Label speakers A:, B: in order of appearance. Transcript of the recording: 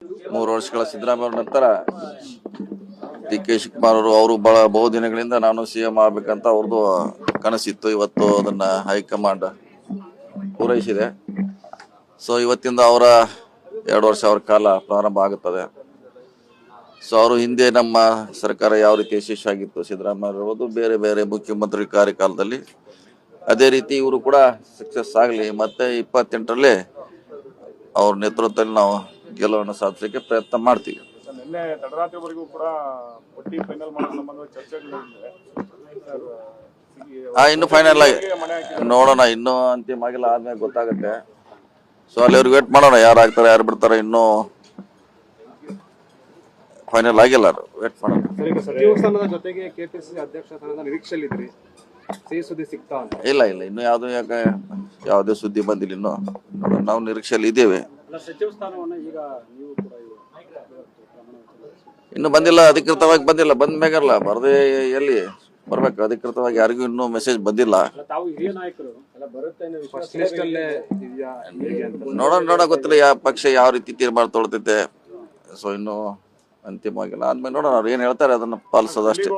A: 3 ವರ್ಷಗಳ ಸಿದ್ದರಾಮಯ್ಯ ನಂತರ ಡಿ.ಕೆ. ಶಿವಕುಮಾರ್ ಅವರು ಬಹುದಿನಗಳಿಂದ ನಾನು ಸಿಎಂ ಆಗ್ಬೇಕಂತ ಅವ್ರದ್ದು ಕನಸಿತ್ತು. ಇವತ್ತು ಅದನ್ನ ಹೈಕಮಾಂಡ್ ಪೂರೈಸಿದೆ. ಸೊ ಇವತ್ತಿಂದ ಅವರ 2 ವರ್ಷ ಅವರ ಕಾಲ ಪ್ರಾರಂಭ ಆಗುತ್ತದೆ. ಸೊ ಅವರು ಹಿಂದೆ ನಮ್ಮ ಸರ್ಕಾರ ಯಾವ ರೀತಿ ಯಶಸ್ವಿಯಾಗಿತ್ತು, ಸಿದ್ದರಾಮಯ್ಯ ಇರ್ಬೋದು, ಬೇರೆ ಬೇರೆ ಮುಖ್ಯಮಂತ್ರಿ ಕಾರ್ಯಕಾಲದಲ್ಲಿ ಅದೇ ರೀತಿ ಇವರು ಕೂಡ ಸಕ್ಸಸ್ ಆಗಲಿ. ಮತ್ತೆ 28ರಲ್ಲಿ ಅವ್ರ ನೇತೃತ್ವದಲ್ಲಿ ನಾವು ಗೆಲುವನ್ನು ಸಾಧಿಸಲಿಕ್ಕೆ ಪ್ರಯತ್ನ ಮಾಡ್ತೀವಿ.
B: ನಿನ್ನೆ ತಡರಾತ್ರಿವರೆಗೂ ಕೂಡ ಒಟ್ಟಿ ಫೈನಲ್ ಮಾಡೋ ಸಂಬಂಧ ಚರ್ಚೆಗಳು
A: ಇನ್ನು ಫೈನಲ್ ಆಗಿ ನೋಡೋಣ, ಇನ್ನೂ ಅಂತಿಮ ಆಗಿಲ್ಲ, ಆದ್ಮೇಲೆ ಗೊತ್ತಾಗುತ್ತೆ. ಸೊ ಅಲ್ಲಿವ್ರಿಗೆ ವೇಟ್ ಮಾಡೋಣ, ಯಾರು ಆಗ್ತಾರೆ ಯಾರು ಬಿಡ್ತಾರೆ, ಇನ್ನೂ ಫೈನಲ್ ಆಗಿಲ್ಲ, ವೇಟ್ ಮಾಡೋಣ.
C: ಸಚಿವ ಸ್ಥಾನದ ಜೊತೆಗೆ ಕೆಪಿಸಿಸಿ ಅಧ್ಯಕ್ಷ ಸ್ಥಾನದ ನಿರೀಕ್ಷೆಯಲ್ಲಿದ್ರಿ, ಸಿಹಿ ಸುದ್ದಿ ಸಿಗ್ತಾ ಅಂತ?
A: ಇಲ್ಲ ಇನ್ನು ಯಾವುದೇ ಸುದ್ದಿ ಬಂದಿಲ್ಲ. ಇನ್ನು ನಾವು ನಿರೀಕ್ಷೆಯಲ್ಲಿ ಇದ್ದೇವೆ.
C: ಸಚಿವ ಸ್ಥಾನವನ್ನು ಈಗ ನೀವು ಕೂಡ
A: ಇನ್ನು ಬಂದಿಲ್ಲ, ಅಧಿಕೃತವಾಗಿ ಬಂದಿಲ್ಲ. ಬಂದ ಮೇಗಲ್ಲ, ಬರದೆ ಎಲ್ಲಿ ಬರ್ಬೇಕು, ಅಧಿಕೃತವಾಗಿ ಯಾರಿಗೂ ಇನ್ನೂ ಮೆಸೇಜ್ ಬಂದಿಲ್ಲ.
C: ತಾವು ಹಿರಿಯ ನಾಯಕರು
A: ನೋಡೋಣ, ಗೊತ್ತಿಲ್ಲ ಯಾವ ಪಕ್ಷ ಯಾವ ರೀತಿ ತೀರ್ಮಾನ ತೊಗೊಳ್ತೈತೆ. ಸೊ ಇನ್ನು ಅಂತಿಮವಾಗಿಲ್ಲ, ಆದ್ಮೇಲೆ ನೋಡೋಣ, ಅವ್ರು ಏನ್ ಹೇಳ್ತಾರೆ ಅದನ್ನ ಪಾಲಿಸೋದಷ್ಟೇ.